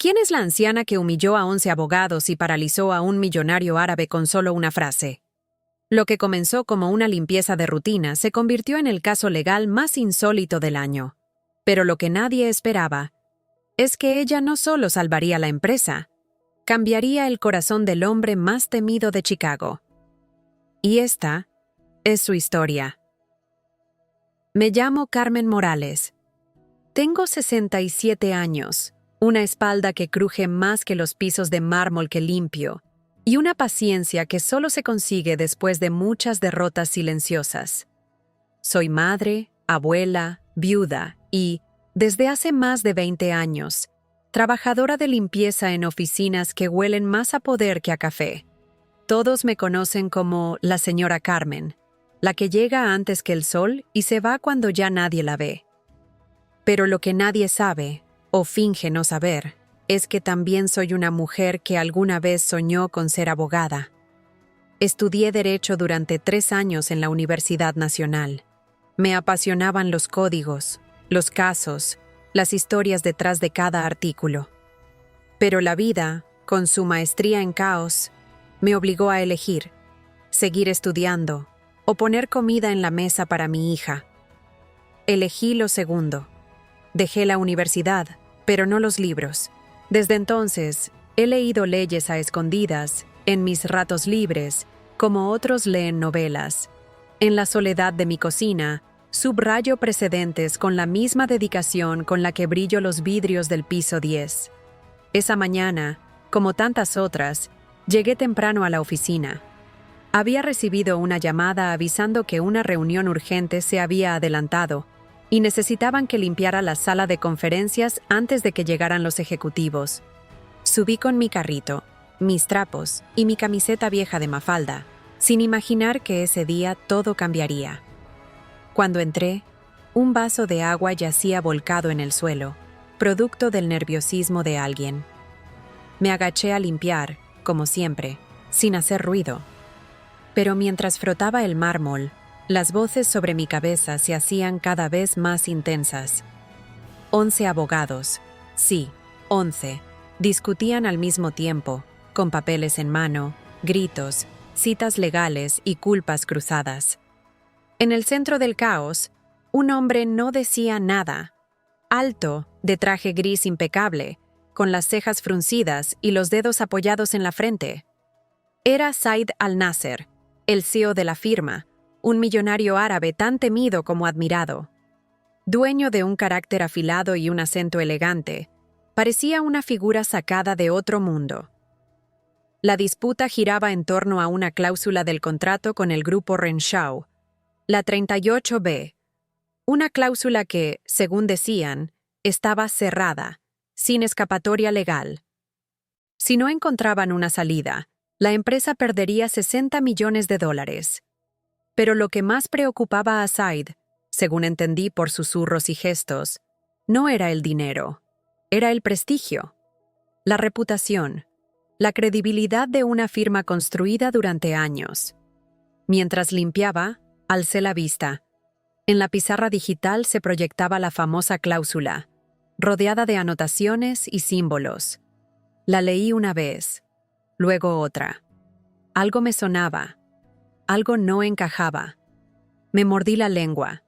¿Quién es la anciana que humilló a 11 abogados y paralizó a un millonario árabe con solo una frase? Lo que comenzó como una limpieza de rutina se convirtió en el caso legal más insólito del año. Pero lo que nadie esperaba es que ella no solo salvaría la empresa, cambiaría el corazón del hombre más temido de Chicago. Y esta es su historia. Me llamo Carmen Morales. Tengo 67 años, una espalda que cruje más que los pisos de mármol que limpio, y una paciencia que solo se consigue después de muchas derrotas silenciosas. Soy madre, abuela, viuda y, desde hace más de 20 años, trabajadora de limpieza en oficinas que huelen más a poder que a café. Todos me conocen como la señora Carmen, la que llega antes que el sol y se va cuando ya nadie la ve. Pero lo que nadie sabe, o finge no saber, es que también soy una mujer que alguna vez soñó con ser abogada. Estudié Derecho durante 3 años en la Universidad Nacional. Me apasionaban los códigos, los casos, las historias detrás de cada artículo. Pero la vida, con su maestría en caos, me obligó a elegir, seguir estudiando o poner comida en la mesa para mi hija. Elegí lo segundo. Dejé la universidad, pero no los libros. Desde entonces, he leído leyes a escondidas, en mis ratos libres, como otros leen novelas. En la soledad de mi cocina, subrayo precedentes con la misma dedicación con la que brillo los vidrios del piso 10. Esa mañana, como tantas otras, llegué temprano a la oficina. Había recibido una llamada avisando que una reunión urgente se había adelantado y necesitaban que limpiara la sala de conferencias antes de que llegaran los ejecutivos. Subí con mi carrito, mis trapos y mi camiseta vieja de Mafalda, sin imaginar que ese día todo cambiaría. Cuando entré, un vaso de agua yacía volcado en el suelo, producto del nerviosismo de alguien. Me agaché a limpiar, como siempre, sin hacer ruido. Pero mientras frotaba el mármol, las voces sobre mi cabeza se hacían cada vez más intensas. 11 abogados, sí, 11, discutían al mismo tiempo, con papeles en mano, gritos, citas legales y culpas cruzadas. En el centro del caos, un hombre no decía nada. Alto, de traje gris impecable, con las cejas fruncidas y los dedos apoyados en la frente. Era Said Al-Nasser, el CEO de la firma, un millonario árabe tan temido como admirado. Dueño de un carácter afilado y un acento elegante, parecía una figura sacada de otro mundo. La disputa giraba en torno a una cláusula del contrato con el grupo Renshaw, la 38B, una cláusula que, según decían, estaba cerrada, sin escapatoria legal. Si no encontraban una salida, la empresa perdería $60 millones. Pero lo que más preocupaba a Said, según entendí por susurros y gestos, no era el dinero, era el prestigio, la reputación, la credibilidad de una firma construida durante años. Mientras limpiaba, alcé la vista. En la pizarra digital se proyectaba la famosa cláusula, rodeada de anotaciones y símbolos. La leí una vez, luego otra. Algo me sonaba. Algo no encajaba. Me mordí la lengua.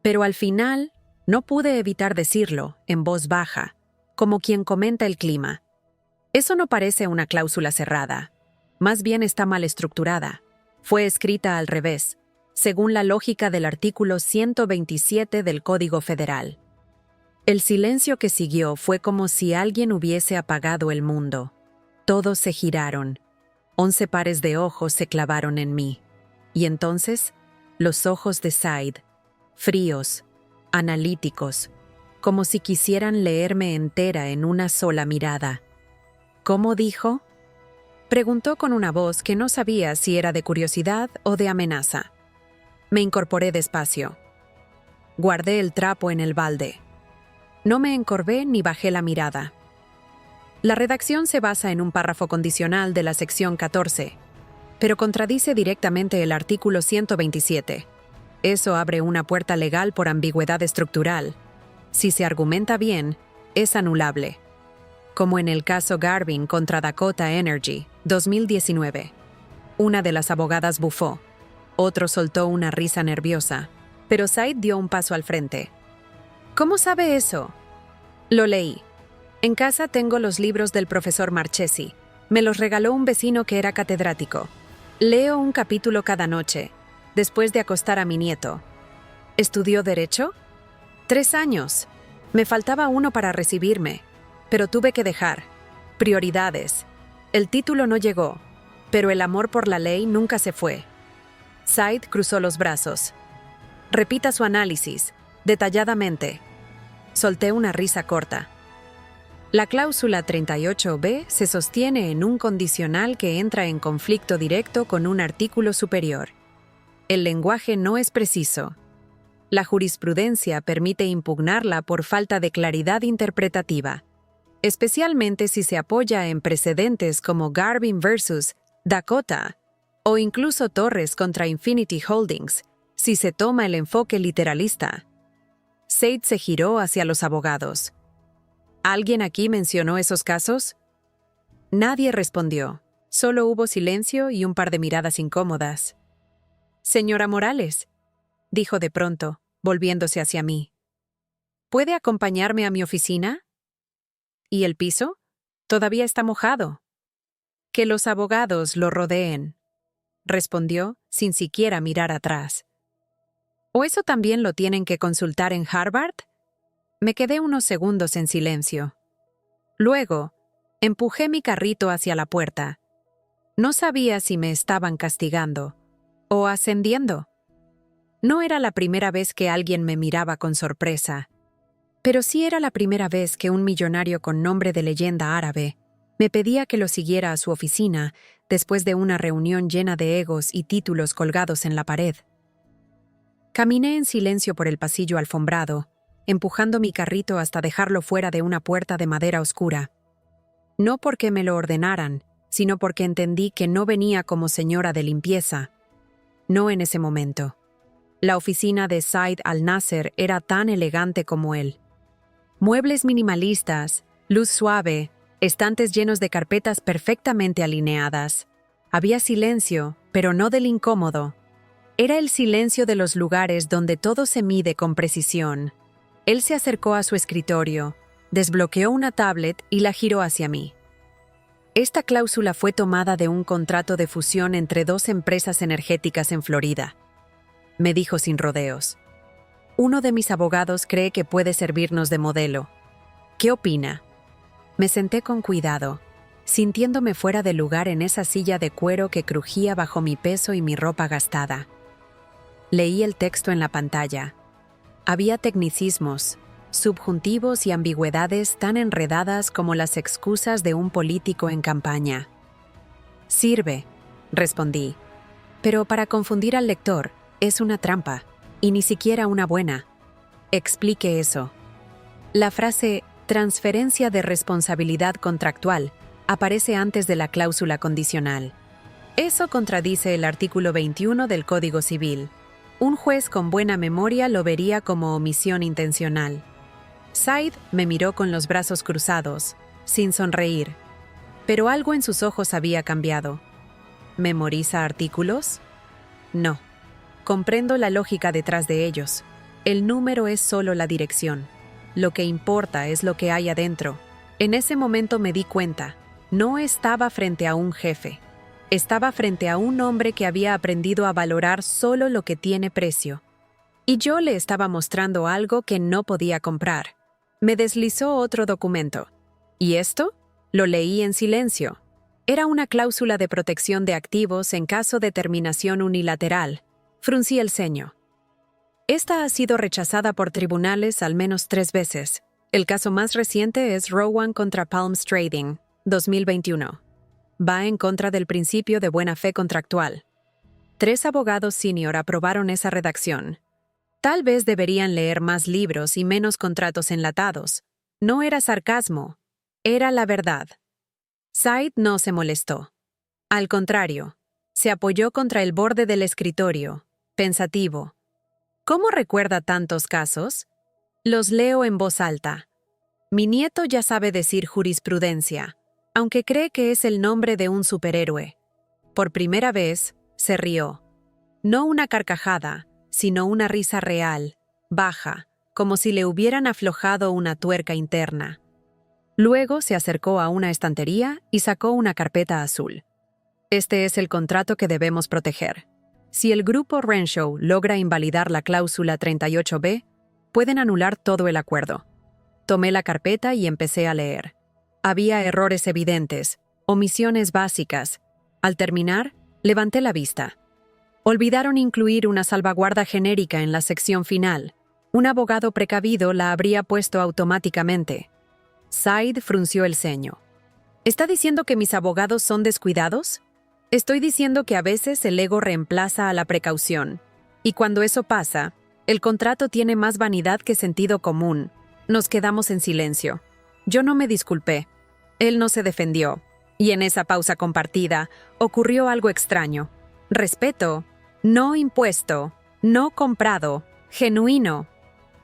Pero al final, no pude evitar decirlo, en voz baja, como quien comenta el clima. Eso no parece una cláusula cerrada. Más bien está mal estructurada. Fue escrita al revés, según la lógica del artículo 127 del Código Federal. El silencio que siguió fue como si alguien hubiese apagado el mundo. Todos se giraron. 11 pares de ojos se clavaron en mí. Y entonces, los ojos de Said, fríos, analíticos, como si quisieran leerme entera en una sola mirada. ¿Cómo dijo? Preguntó con una voz que no sabía si era de curiosidad o de amenaza. Me incorporé despacio. Guardé el trapo en el balde. No me encorvé ni bajé la mirada. La redacción se basa en un párrafo condicional de la sección 14, pero contradice directamente el artículo 127. Eso abre una puerta legal por ambigüedad estructural. Si se argumenta bien, es anulable. como en el caso Garvin contra Dakota Energy, 2019. Una de las abogadas bufó. Otro soltó una risa nerviosa, pero Said dio un paso al frente. ¿Cómo sabe eso? Lo leí. En casa tengo los libros del profesor Marchesi. Me los regaló un vecino que era catedrático. Leo un capítulo cada noche, después de acostar a mi nieto. ¿Estudió Derecho? 3 años. Me faltaba uno para recibirme, pero tuve que dejar. Prioridades. El título no llegó, pero el amor por la ley nunca se fue. Said cruzó los brazos. Repita su análisis, detalladamente. Solté una risa corta. La cláusula 38b se sostiene en un condicional que entra en conflicto directo con un artículo superior. El lenguaje no es preciso. La jurisprudencia permite impugnarla por falta de claridad interpretativa, especialmente si se apoya en precedentes como Garvin versus Dakota o incluso Torres contra Infinity Holdings, si se toma el enfoque literalista. Said se giró hacia los abogados. ¿Alguien aquí mencionó esos casos? Nadie respondió. Solo hubo silencio y un par de miradas incómodas. Señora Morales, dijo de pronto, volviéndose hacia mí. ¿Puede acompañarme a mi oficina? ¿Y el piso? Todavía está mojado. Que los abogados lo rodeen, respondió sin siquiera mirar atrás. ¿O eso también lo tienen que consultar en Harvard? Me quedé unos segundos en silencio. Luego, empujé mi carrito hacia la puerta. No sabía si me estaban castigando o ascendiendo. No era la primera vez que alguien me miraba con sorpresa, pero sí era la primera vez que un millonario con nombre de leyenda árabe me pedía que lo siguiera a su oficina después de una reunión llena de egos y títulos colgados en la pared. Caminé en silencio por el pasillo alfombrado, empujando mi carrito hasta dejarlo fuera de una puerta de madera oscura. No porque me lo ordenaran, sino porque entendí que no venía como señora de limpieza. No en ese momento. La oficina de Said Al-Nasser era tan elegante como él. Muebles minimalistas, luz suave, estantes llenos de carpetas perfectamente alineadas. Había silencio, pero no del incómodo. Era el silencio de los lugares donde todo se mide con precisión. Él se acercó a su escritorio, desbloqueó una tablet y la giró hacia mí. Esta cláusula fue tomada de un contrato de fusión entre 2 empresas energéticas en Florida, me dijo sin rodeos. Uno de mis abogados cree que puede servirnos de modelo. ¿Qué opina? Me senté con cuidado, sintiéndome fuera de lugar en esa silla de cuero que crujía bajo mi peso y mi ropa gastada. Leí el texto en la pantalla. Había tecnicismos, subjuntivos y ambigüedades tan enredadas como las excusas de un político en campaña. Sirve, respondí, pero para confundir al lector es una trampa, y ni siquiera una buena. Explique eso. La frase transferencia de responsabilidad contractual aparece antes de la cláusula condicional. Eso contradice el artículo 21 del Código Civil. Un juez con buena memoria lo vería como omisión intencional. Said me miró con los brazos cruzados, sin sonreír, pero algo en sus ojos había cambiado. ¿Memoriza artículos? No. Comprendo la lógica detrás de ellos. El número es solo la dirección. Lo que importa es lo que hay adentro. En ese momento me di cuenta. No estaba frente a un jefe. Estaba frente a un hombre que había aprendido a valorar solo lo que tiene precio. Y yo le estaba mostrando algo que no podía comprar. Me deslizó otro documento. ¿Y esto? Lo leí en silencio. Era una cláusula de protección de activos en caso de terminación unilateral. Fruncí el ceño. Esta ha sido rechazada por tribunales al menos 3 veces. El caso más reciente es Rowan contra Palms Trading, 2021. Va en contra del principio de buena fe contractual. 3 abogados senior aprobaron esa redacción. Tal vez deberían leer más libros y menos contratos enlatados. No era sarcasmo, era la verdad. Said no se molestó. Al contrario, se apoyó contra el borde del escritorio, pensativo. ¿Cómo recuerda tantos casos? Los leo en voz alta. Mi nieto ya sabe decir jurisprudencia, aunque cree que es el nombre de un superhéroe. Por primera vez, se rió. No una carcajada, sino una risa real, baja, como si le hubieran aflojado una tuerca interna. Luego se acercó a una estantería y sacó una carpeta azul. Este es el contrato que debemos proteger. Si el grupo Renshaw logra invalidar la cláusula 38B, pueden anular todo el acuerdo. Tomé la carpeta y empecé a leer. Había errores evidentes, omisiones básicas. Al terminar, levanté la vista. Olvidaron incluir una salvaguarda genérica en la sección final. Un abogado precavido la habría puesto automáticamente. Said frunció el ceño. ¿Está diciendo que mis abogados son descuidados? Estoy diciendo que a veces el ego reemplaza a la precaución. Y cuando eso pasa, el contrato tiene más vanidad que sentido común. Nos quedamos en silencio. Yo no me disculpé. Él no se defendió. Y en esa pausa compartida, ocurrió algo extraño. Respeto, no impuesto, no comprado, genuino.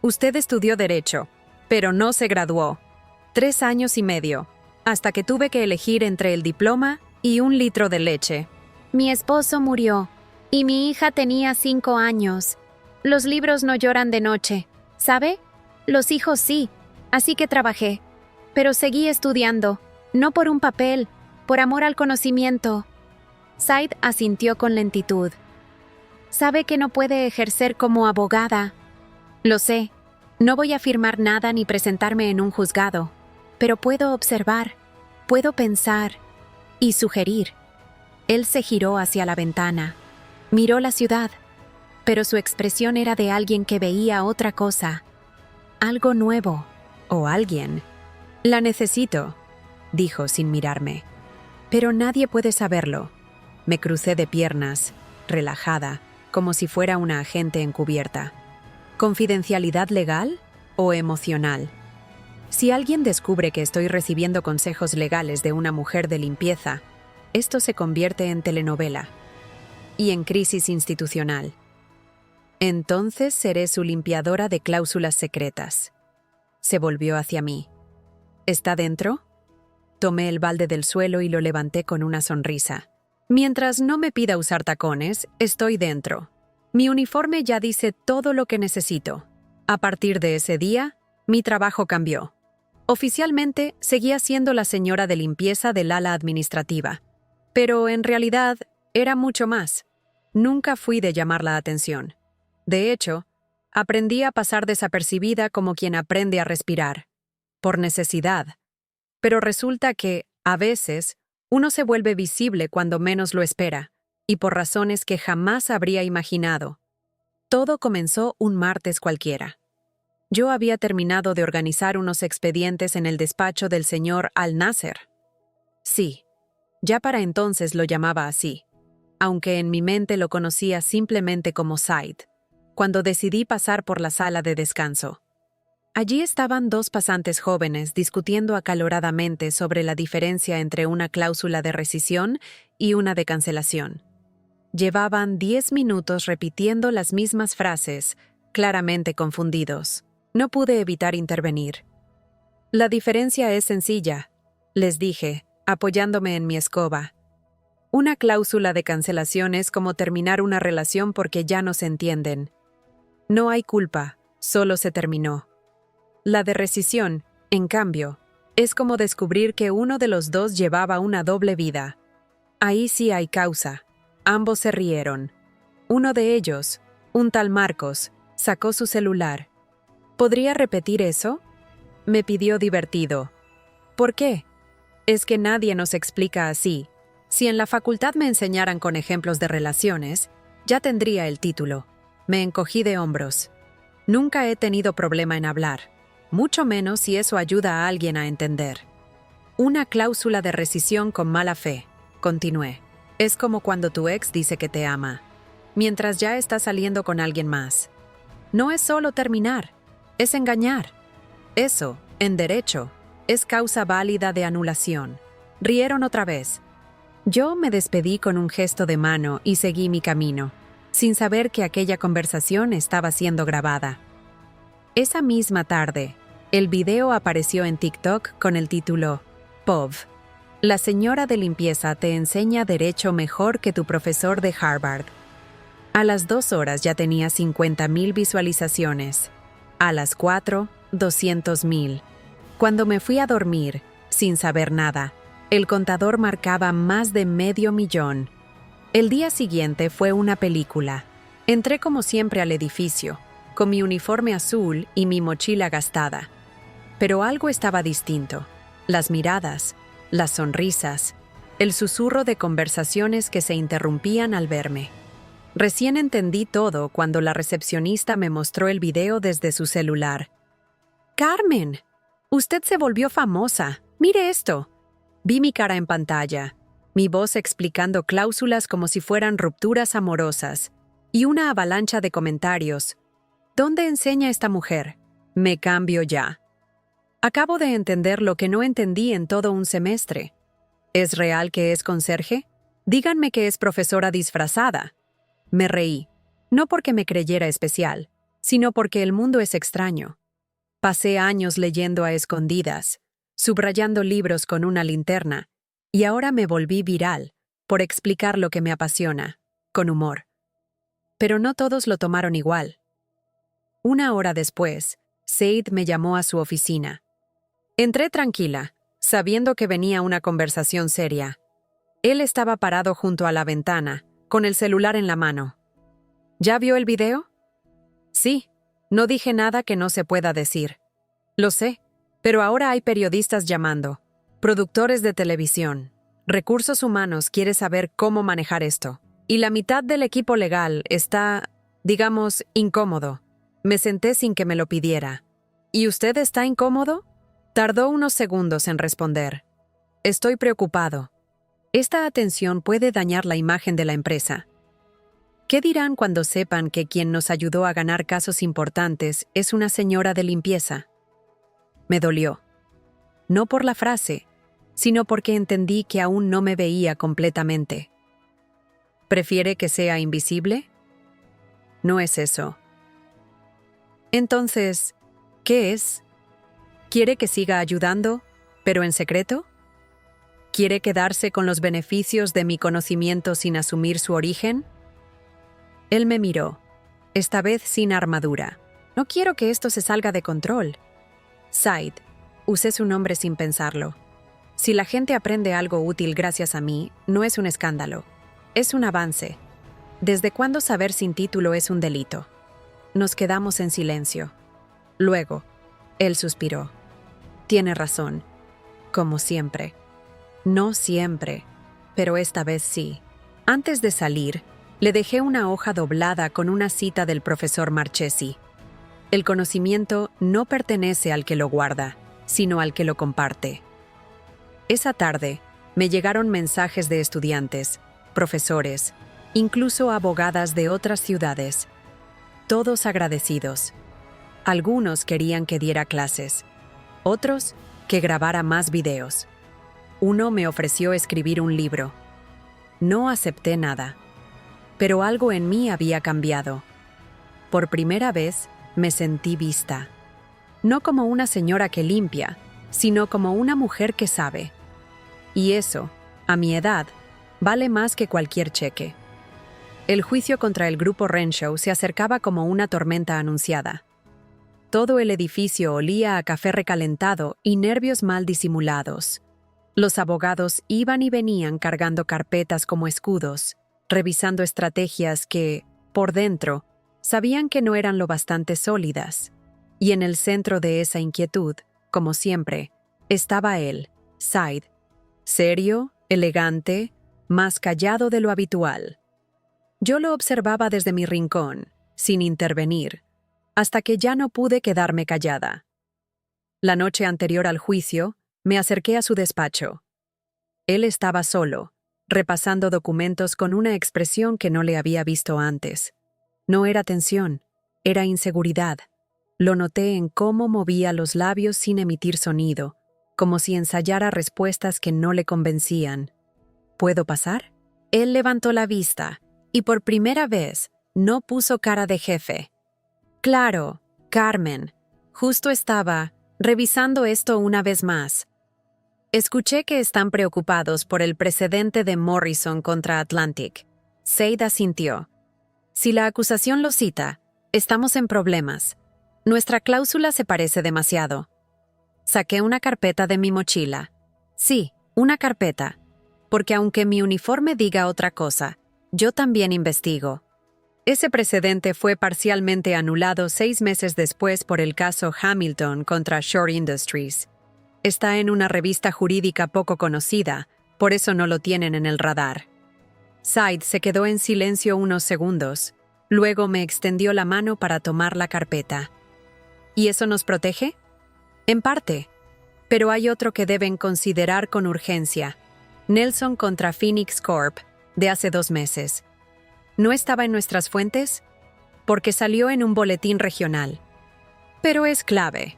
Usted estudió Derecho, pero no se graduó. 3 años y medio, hasta que tuve que elegir entre el diploma y 1 litro de leche. Mi esposo murió, y mi hija tenía 5 años. Los libros no lloran de noche, ¿sabe? Los hijos sí, así que trabajé. Pero seguí estudiando, no por un papel, por amor al conocimiento. Said asintió con lentitud. Sabe que no puede ejercer como abogada. Lo sé, no voy a firmar nada ni presentarme en un juzgado, pero puedo observar, puedo pensar y sugerir. Él se giró hacia la ventana, miró la ciudad, pero su expresión era de alguien que veía otra cosa, algo nuevo, o alguien. La necesito, dijo sin mirarme, pero nadie puede saberlo. Me crucé de piernas, relajada, como si fuera una agente encubierta. ¿Confidencialidad legal o emocional? Si alguien descubre que estoy recibiendo consejos legales de una mujer de limpieza, esto se convierte en telenovela y en crisis institucional. Entonces seré su limpiadora de cláusulas secretas. Se volvió hacia mí. ¿Está dentro? Tomé el balde del suelo y lo levanté con una sonrisa. Mientras no me pida usar tacones, estoy dentro. Mi uniforme ya dice todo lo que necesito. A partir de ese día, mi trabajo cambió. Oficialmente, seguía siendo la señora de limpieza del ala administrativa. Pero en realidad, era mucho más. Nunca fui de llamar la atención. De hecho, aprendí a pasar desapercibida como quien aprende a respirar. Por necesidad. Pero resulta que, a veces, uno se vuelve visible cuando menos lo espera, y por razones que jamás habría imaginado. Todo comenzó un martes cualquiera. Yo había terminado de organizar unos expedientes en el despacho del señor Al-Nasser. Sí, ya para entonces lo llamaba así, aunque en mi mente lo conocía simplemente como Said, cuando decidí pasar por la sala de descanso. Allí estaban 2 pasantes jóvenes discutiendo acaloradamente sobre la diferencia entre una cláusula de rescisión y una de cancelación. Llevaban 10 minutos repitiendo las mismas frases, claramente confundidos. No pude evitar intervenir. La diferencia es sencilla, les dije, apoyándome en mi escoba. Una cláusula de cancelación es como terminar una relación porque ya no se entienden. No hay culpa, solo se terminó. La de rescisión, en cambio, es como descubrir que uno de los dos llevaba una doble vida. Ahí sí hay causa. Ambos se rieron. Uno de ellos, un tal Marcos, sacó su celular. ¿Podría repetir eso? Me pidió divertido. ¿Por qué? Es que nadie nos explica así. Si en la facultad me enseñaran con ejemplos de relaciones, ya tendría el título. Me encogí de hombros. Nunca he tenido problema en hablar, mucho menos si eso ayuda a alguien a entender. Una cláusula de rescisión con mala fe, continué. Es como cuando tu ex dice que te ama, mientras ya está saliendo con alguien más. No es solo terminar, es engañar. Eso, en derecho, es causa válida de anulación. Rieron otra vez. Yo me despedí con un gesto de mano y seguí mi camino, sin saber que aquella conversación estaba siendo grabada. Esa misma tarde, El video apareció en TikTok con el título POV. La señora de limpieza te enseña derecho mejor que tu profesor de Harvard. A las 2 horas ya tenía 50,000 visualizaciones. A las 4, 200,000. Cuando me fui a dormir, sin saber nada, el contador marcaba más de 500,000. El día siguiente fue una película. Entré como siempre al edificio, con mi uniforme azul y mi mochila gastada. Pero algo estaba distinto. Las miradas, las sonrisas, el susurro de conversaciones que se interrumpían al verme. Recién entendí todo cuando la recepcionista me mostró el video desde su celular. «Carmen, usted se volvió famosa. Mire esto». Vi mi cara en pantalla, mi voz explicando cláusulas como si fueran rupturas amorosas, y una avalancha de comentarios. ¿Dónde enseña esta mujer? Me cambio ya. Acabo de entender lo que no entendí en todo un semestre. ¿Es real que es conserje? Díganme que es profesora disfrazada. Me reí, no porque me creyera especial, sino porque el mundo es extraño. Pasé años leyendo a escondidas, subrayando libros con una linterna, y ahora me volví viral por explicar lo que me apasiona, con humor. Pero no todos lo tomaron igual. Una hora después, Said me llamó a su oficina. Entré tranquila, sabiendo que venía una conversación seria. Él estaba parado junto a la ventana, con el celular en la mano. ¿Ya vio el video? Sí, no dije nada que no se pueda decir. Lo sé, pero ahora hay periodistas llamando, productores de televisión. Recursos Humanos quiere saber cómo manejar esto. Y la mitad del equipo legal está, digamos, incómodo. Me senté sin que me lo pidiera. ¿Y usted está incómodo? Tardó unos segundos en responder. Estoy preocupado. Esta atención puede dañar la imagen de la empresa. ¿Qué dirán cuando sepan que quien nos ayudó a ganar casos importantes es una señora de limpieza? Me dolió. No por la frase, sino porque entendí que aún no me veía completamente. ¿Prefiere que sea invisible? No es eso. Entonces, ¿qué es? ¿Quiere que siga ayudando, pero en secreto? ¿Quiere quedarse con los beneficios de mi conocimiento sin asumir su origen? Él me miró, esta vez sin armadura. No quiero que esto se salga de control. Said, usé su nombre sin pensarlo. Si la gente aprende algo útil gracias a mí, no es un escándalo. Es un avance. ¿Desde cuándo saber sin título es un delito? Nos quedamos en silencio. Luego, él suspiró. Tiene razón. Como siempre. No siempre, pero esta vez sí. Antes de salir, le dejé una hoja doblada con una cita del profesor Marchesi. El conocimiento no pertenece al que lo guarda, sino al que lo comparte. Esa tarde, me llegaron mensajes de estudiantes, profesores, incluso abogadas de otras ciudades. Todos agradecidos. Algunos querían que diera clases, otros que grabara más videos. Uno me ofreció escribir un libro. No acepté nada, pero algo en mí había cambiado. Por primera vez me sentí vista. No como una señora que limpia, sino como una mujer que sabe. Y eso, a mi edad, vale más que cualquier cheque. El juicio contra el grupo Renshaw se acercaba como una tormenta anunciada. Todo el edificio olía a café recalentado y nervios mal disimulados. Los abogados iban y venían cargando carpetas como escudos, revisando estrategias que, por dentro, sabían que no eran lo bastante sólidas. Y en el centro de esa inquietud, como siempre, estaba él, Said, serio, elegante, más callado de lo habitual. Yo lo observaba desde mi rincón, sin intervenir, hasta que ya no pude quedarme callada. La noche anterior al juicio, me acerqué a su despacho. Él estaba solo, repasando documentos con una expresión que no le había visto antes. No era tensión, era inseguridad. Lo noté en cómo movía los labios sin emitir sonido, como si ensayara respuestas que no le convencían. ¿Puedo pasar? Él levantó la vista, y por primera vez no puso cara de jefe. Claro, Carmen. Justo estaba Revisando esto una vez más, escuché que están preocupados por el precedente de Morrison contra Atlantic. Said asintió. Si la acusación lo cita, estamos en problemas. Nuestra cláusula se parece demasiado. Saqué una carpeta de mi mochila. Sí, una carpeta. Porque aunque mi uniforme diga otra cosa, yo también investigo. Ese precedente fue parcialmente anulado 6 meses después por el caso Hamilton contra Shore Industries. Está en una revista jurídica poco conocida, por eso no lo tienen en el radar. Said se quedó en silencio unos segundos. Luego me extendió la mano para tomar la carpeta. ¿Y eso nos protege? En parte. Pero hay otro que deben considerar con urgencia. Nelson contra Phoenix Corp, de hace 2 meses. ¿No estaba en nuestras fuentes? Porque salió en un boletín regional. Pero es clave.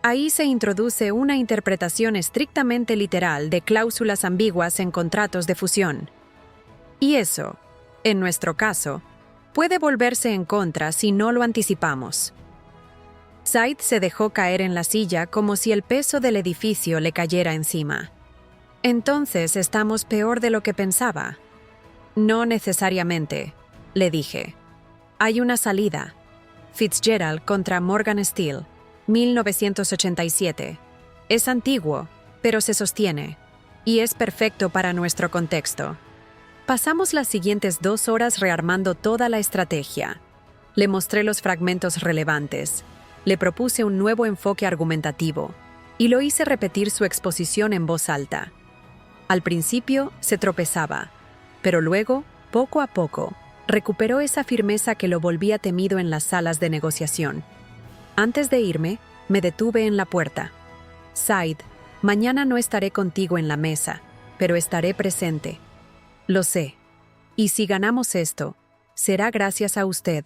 Ahí se introduce una interpretación estrictamente literal de cláusulas ambiguas en contratos de fusión. Y eso, en nuestro caso, puede volverse en contra si no lo anticipamos. Said se dejó caer en la silla como si el peso del edificio le cayera encima. Entonces estamos peor de lo que pensaba. No necesariamente, le dije. Hay una salida. Fitzgerald contra Morgan Stanley, 1987. Es antiguo, pero se sostiene, y es perfecto para nuestro contexto. Pasamos las siguientes 2 horas rearmando toda la estrategia. Le mostré los fragmentos relevantes, le propuse un nuevo enfoque argumentativo, y lo hice repetir su exposición en voz alta. Al principio se tropezaba, pero luego, poco a poco, recuperó esa firmeza que lo volvía temido en las salas de negociación. Antes de irme, me detuve en la puerta. Said, mañana no estaré contigo en la mesa, pero estaré presente. Lo sé. Y si ganamos esto, será gracias a usted.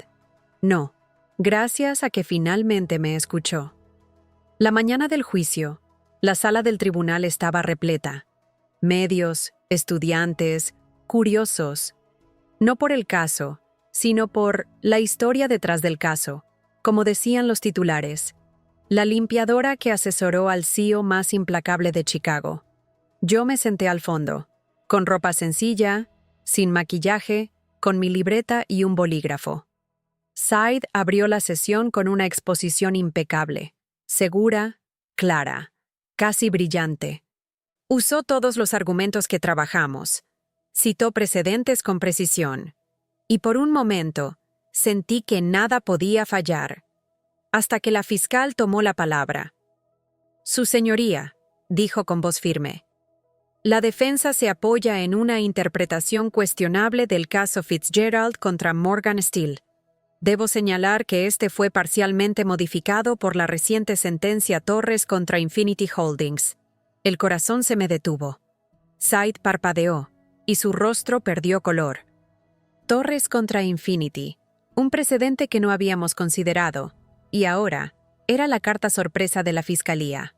No, gracias a que finalmente me escuchó. La mañana del juicio, la sala del tribunal estaba repleta. Medios, estudiantes, curiosos. No por el caso, sino por la historia detrás del caso, como decían los titulares. La limpiadora que asesoró al CEO más implacable de Chicago. Yo me senté al fondo, con ropa sencilla, sin maquillaje, con mi libreta y un bolígrafo. Said abrió la sesión con una exposición impecable, segura, clara, casi brillante. Usó todos los argumentos que trabajamos. Citó precedentes con precisión. Y por un momento, sentí que nada podía fallar. Hasta que la fiscal tomó la palabra. Su señoría, dijo con voz firme. La defensa se apoya en una interpretación cuestionable del caso Fitzgerald contra Morgan Stanley. Debo señalar que este fue parcialmente modificado por la reciente sentencia Torres contra Infinity Holdings. El corazón se me detuvo. Said parpadeó, y su rostro perdió color. Torres contra Infinity, un precedente que no habíamos considerado, y ahora era la carta sorpresa de la fiscalía.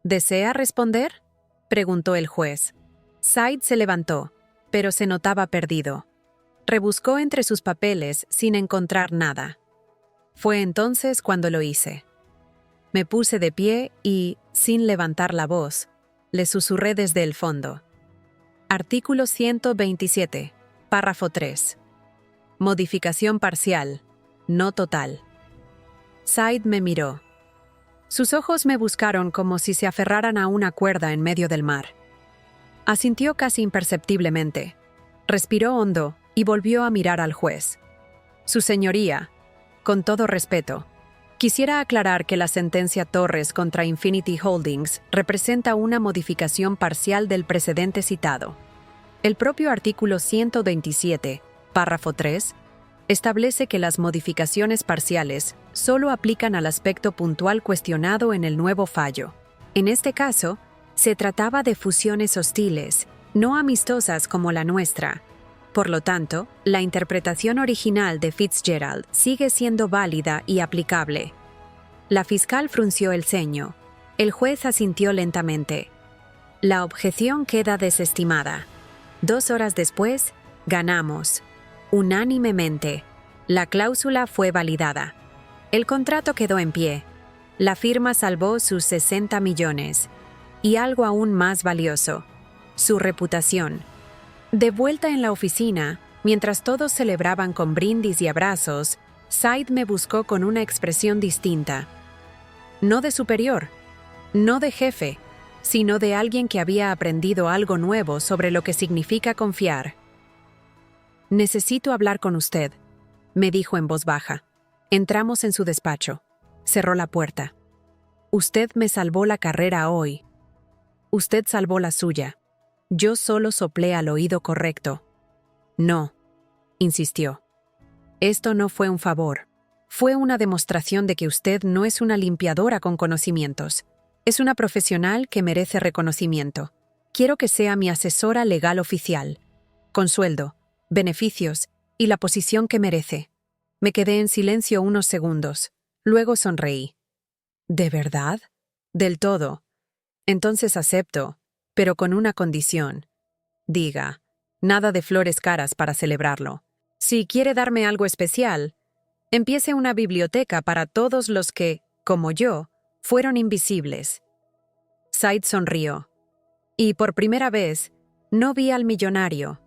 ¿Desea responder?, preguntó el juez. Said se levantó, pero se notaba perdido. Rebuscó entre sus papeles sin encontrar nada. Fue entonces cuando lo hice. Me puse de pie y, sin levantar la voz, le susurré desde el fondo. Artículo 127, párrafo 3. Modificación parcial, no total. Said me miró. Sus ojos me buscaron como si se aferraran a una cuerda en medio del mar. Asintió casi imperceptiblemente. Respiró hondo y volvió a mirar al juez. Su señoría, con todo respeto, quisiera aclarar que la sentencia Torres contra Infinity Holdings representa una modificación parcial del precedente citado. El propio artículo 127, párrafo 3, establece que las modificaciones parciales solo aplican al aspecto puntual cuestionado en el nuevo fallo. En este caso, se trataba de fusiones hostiles, no amistosas como la nuestra. Por lo tanto, la interpretación original de Fitzgerald sigue siendo válida y aplicable. La fiscal frunció el ceño. El juez asintió lentamente. La objeción queda desestimada. 2 horas después, ganamos. Unánimemente. La cláusula fue validada. El contrato quedó en pie. La firma salvó sus 60 millones. Y algo aún más valioso, su reputación. De vuelta en la oficina, mientras todos celebraban con brindis y abrazos, Said me buscó con una expresión distinta. No de superior, no de jefe, sino de alguien que había aprendido algo nuevo sobre lo que significa confiar. «Necesito hablar con usted», me dijo en voz baja. Entramos en su despacho. Cerró la puerta. «Usted me salvó la carrera hoy. Usted salvó la suya. Yo solo soplé al oído correcto». «No», insistió. «Esto no fue un favor. Fue una demostración de que usted no es una limpiadora con conocimientos. Es una profesional que merece reconocimiento. Quiero que sea mi asesora legal oficial, con sueldo, beneficios y la posición que merece». Me quedé en silencio unos segundos. Luego sonreí. «¿De verdad?» «Del todo. Entonces acepto, pero con una condición. Diga, nada de flores caras para celebrarlo. Si quiere darme algo especial, empiece una biblioteca para todos los que, como yo, fueron invisibles». Said sonrió. Y por primera vez, no vi al millonario.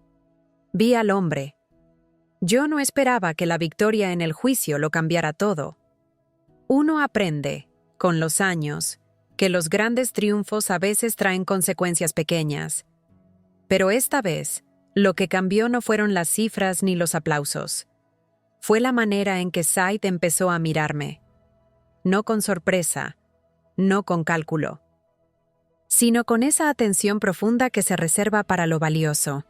Vi al hombre. Yo no esperaba que la victoria en el juicio lo cambiara todo. Uno aprende, con los años, que los grandes triunfos a veces traen consecuencias pequeñas. Pero esta vez, lo que cambió no fueron las cifras ni los aplausos. Fue la manera en que Said empezó a mirarme. No con sorpresa, no con cálculo, sino con esa atención profunda que se reserva para lo valioso.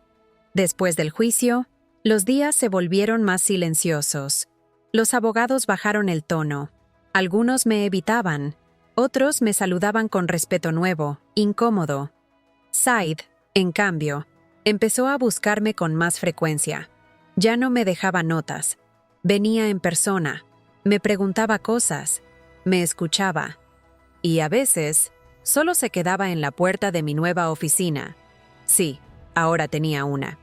Después del juicio, los días se volvieron más silenciosos. Los abogados bajaron el tono. Algunos me evitaban, otros me saludaban con respeto nuevo, incómodo. Said, en cambio, empezó a buscarme con más frecuencia. Ya no me dejaba notas. Venía en persona, me preguntaba cosas, me escuchaba. Y a veces, solo se quedaba en la puerta de mi nueva oficina. Sí, ahora tenía una.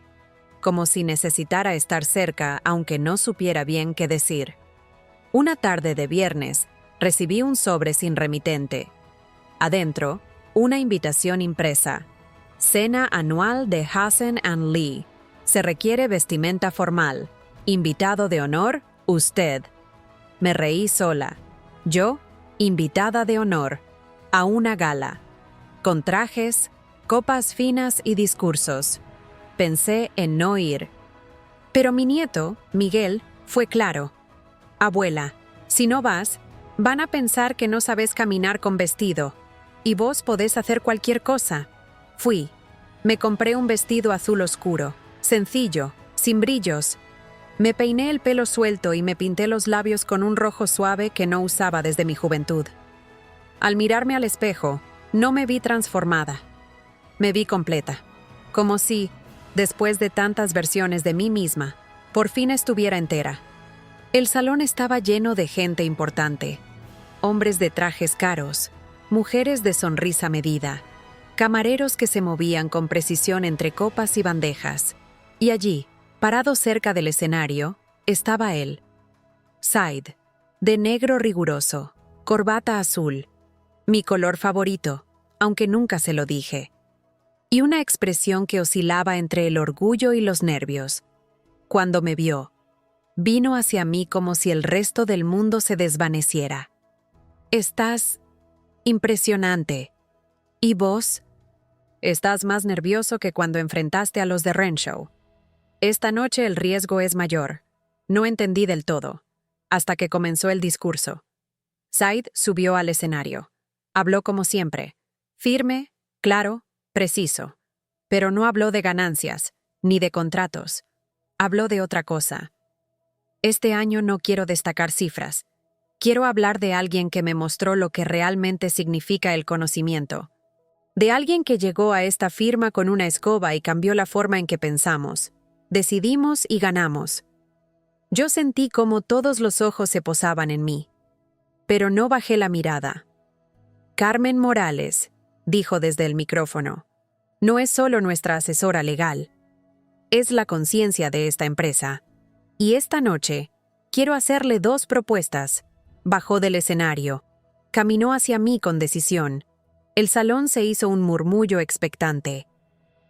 Como si necesitara estar cerca, aunque no supiera bien qué decir. Una tarde de viernes, recibí un sobre sin remitente. Adentro, una invitación impresa. Cena anual de Hassan and Lee. Se requiere vestimenta formal. Invitado de honor, usted. Me reí sola. Yo, invitada de honor, a una gala. Con trajes, copas finas y discursos. Pensé en no ir. Pero mi nieto, Miguel, fue claro. «Abuela, si no vas, van a pensar que no sabes caminar con vestido, y vos podés hacer cualquier cosa». Fui. Me compré un vestido azul oscuro, sencillo, sin brillos. Me peiné el pelo suelto y me pinté los labios con un rojo suave que no usaba desde mi juventud. Al mirarme al espejo, no me vi transformada. Me vi completa. Como si, después de tantas versiones de mí misma, por fin estuviera entera. El salón estaba lleno de gente importante. Hombres de trajes caros, mujeres de sonrisa medida, camareros que se movían con precisión entre copas y bandejas. Y allí, parado cerca del escenario, estaba él. Said, de negro riguroso, corbata azul, mi color favorito, aunque nunca se lo dije. Y una expresión que oscilaba entre el orgullo y los nervios. Cuando me vio, vino hacia mí como si el resto del mundo se desvaneciera. «Estás impresionante. ¿Y vos?» «Estás más nervioso que cuando enfrentaste a los de Renshaw. Esta noche el riesgo es mayor». No entendí del todo, hasta que comenzó el discurso. Said subió al escenario. Habló como siempre, firme, claro, preciso. Pero no habló de ganancias, ni de contratos. Habló de otra cosa. «Este año no quiero destacar cifras. Quiero hablar de alguien que me mostró lo que realmente significa el conocimiento. De alguien que llegó a esta firma con una escoba y cambió la forma en que pensamos. Decidimos y ganamos». Yo sentí como todos los ojos se posaban en mí. Pero no bajé la mirada. «Carmen Morales», dijo desde el micrófono, «no es solo nuestra asesora legal. Es la conciencia de esta empresa. Y esta noche, quiero hacerle 2 propuestas». Bajó del escenario. Caminó hacia mí con decisión. El salón se hizo un murmullo expectante.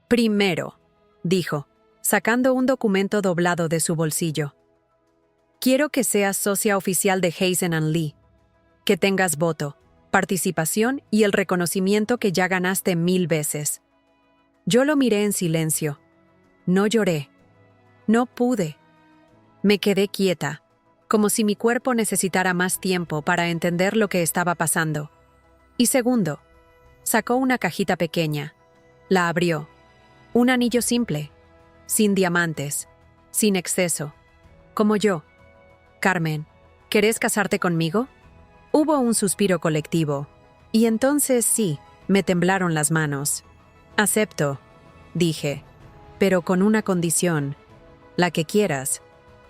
Primero, dijo, sacando un documento doblado de su bolsillo. Quiero que seas socia oficial de Hazen & Lee, que tengas voto, participación y el reconocimiento que ya ganaste 1000 veces. Yo lo miré en silencio. No lloré. No pude. Me quedé quieta, como si mi cuerpo necesitara más tiempo para entender lo que estaba pasando. Y segundo, sacó una cajita pequeña. La abrió. Un anillo simple, sin diamantes, sin exceso, como yo. Carmen, ¿querés casarte conmigo? Hubo un suspiro colectivo, y entonces sí, me temblaron las manos. Acepto, dije, pero con una condición, la que quieras,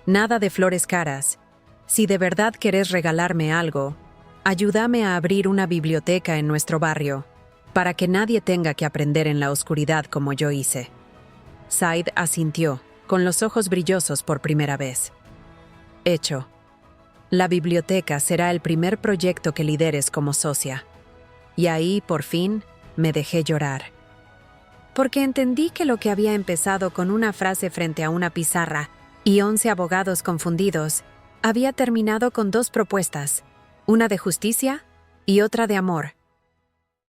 nada de flores caras. Si de verdad querés regalarme algo, ayúdame a abrir una biblioteca en nuestro barrio, para que nadie tenga que aprender en la oscuridad como yo hice. Said asintió, con los ojos brillosos por primera vez. Hecho. La biblioteca será el primer proyecto que lideres como socia. Y ahí, por fin, me dejé llorar. Porque entendí que lo que había empezado con una frase frente a una pizarra y 11 abogados confundidos, había terminado con 2 propuestas, una de justicia y otra de amor.